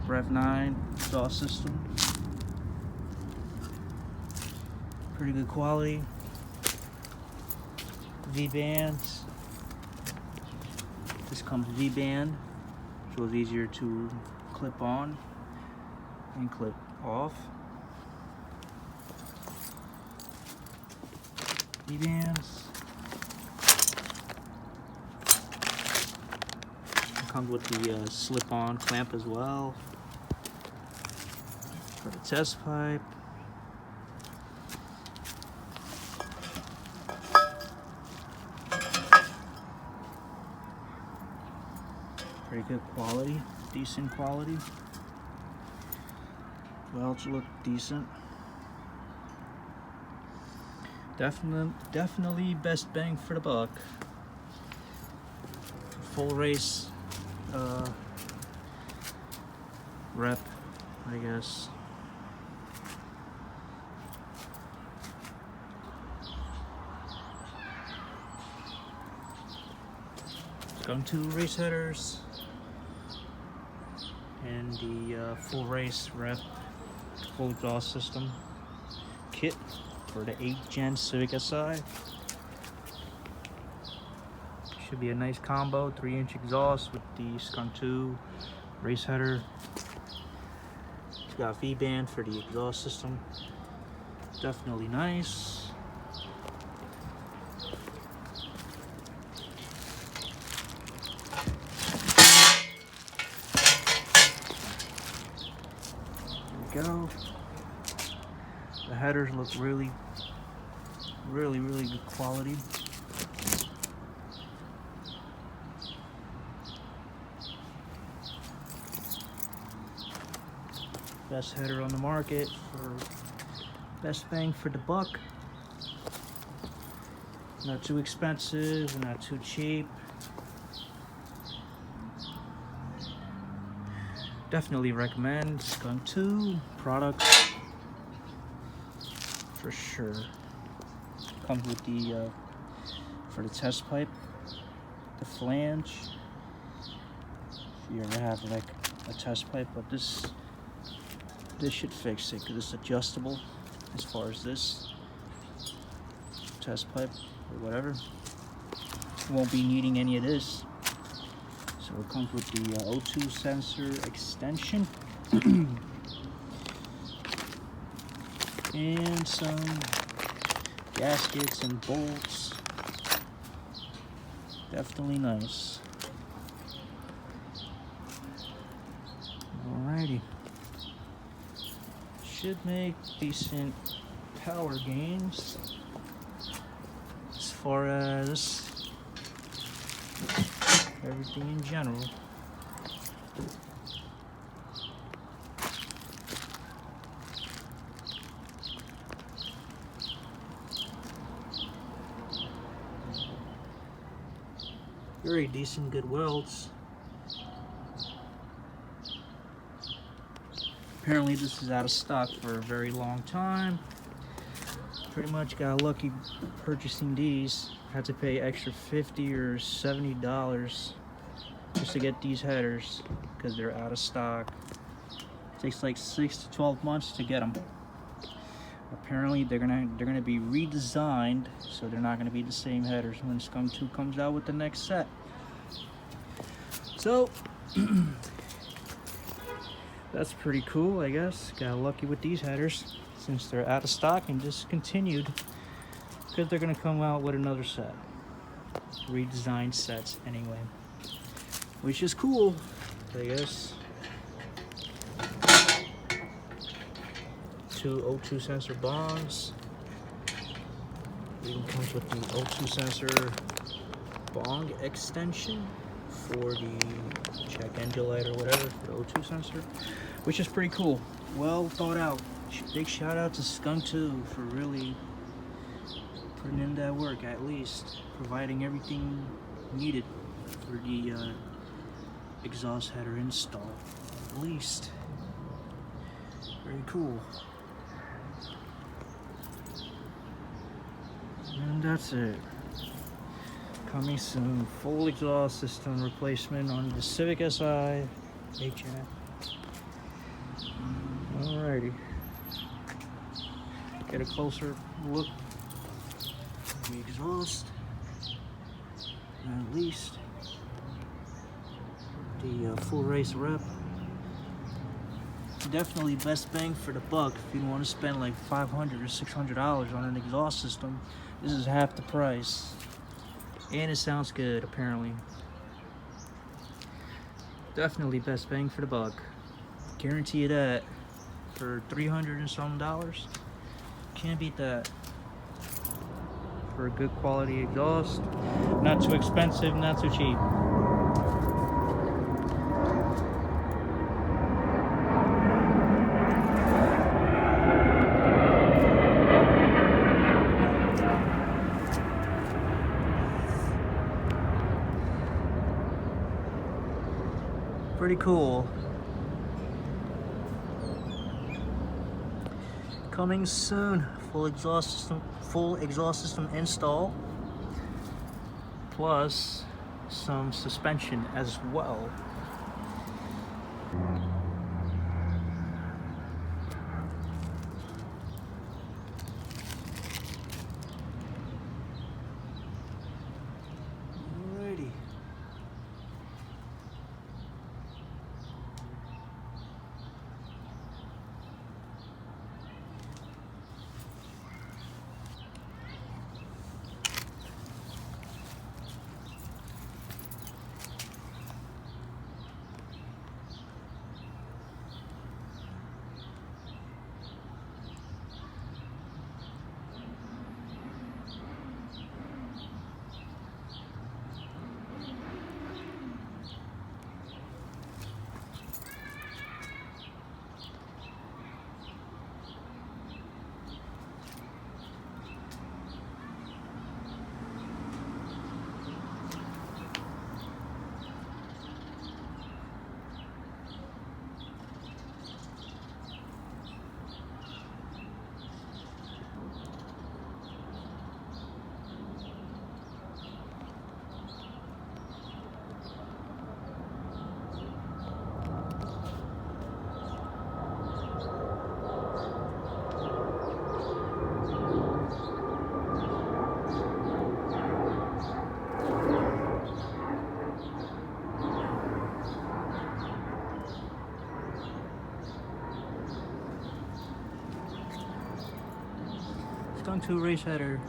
Rev9 exhaust system. Pretty good quality. V-bands. This comes V-band, so it's easier to clip on and clip off. V-bands. It comes with the slip-on clamp as well for the test pipe. Pretty good quality, decent quality. Welds look decent. Definitely best bang for the buck. Full race rep, I guess. Skunk2 race headers and the full race rep full exhaust system kit for the 8th gen Civic Si. Should be a nice combo, 3-inch exhaust with the Skunk2 race header. It's got V-band for the exhaust system. Definitely nice. Go. The headers look really good quality. Best header on the market for best bang for the buck. Not too expensive, not too cheap. Definitely recommend Skunk2 products for sure. Comes with the for the test pipe, the flange. If you ever have like a test pipe, but this should fix it because it's adjustable as far as this test pipe or whatever. Won't be needing any of this. So it comes with the O2 sensor extension and some gaskets and bolts. Definitely nice. Alrighty. Should make decent power gains as far as everything in general. Very decent, good welds. Apparently this is out of stock for a very long time. Pretty much got lucky purchasing these. Had to pay extra $50 or $70 just to get these headers because they're out of stock. It takes like 6 to 12 months to get them. Apparently they're gonna be redesigned, so they're not gonna be the same headers when Skunk2 comes out with the next set. So that's pretty cool, I guess. Got lucky with these headers since they're out of stock and discontinued because they're gonna come out with another set. Redesigned sets anyway, which is cool, I guess. 2 O2 sensor bongs. Even comes with the O2 sensor bong extension for the check engine light or whatever for the O2 sensor, which is pretty cool. Well thought out. Big shout out to Skunk2 for really putting in that work, at least providing everything needed for the exhaust header install, at least. Very cool. And that's it. Coming soon. Full exhaust system replacement on the Civic Si HN. Alrighty. Get a closer look at the exhaust. And at least the full race rep. Definitely best bang for the buck if you don't want to spend like $500 or $600 on an exhaust system. This is half the price. And it sounds good, apparently. Definitely best bang for the buck. Guarantee you that. For $300 and some dollars. Can't beat that. For a good quality exhaust. Not too expensive, not too cheap. Pretty cool. Coming soon. Full exhaust system install, plus some suspension as well. Alrighty. Skunk2 race header.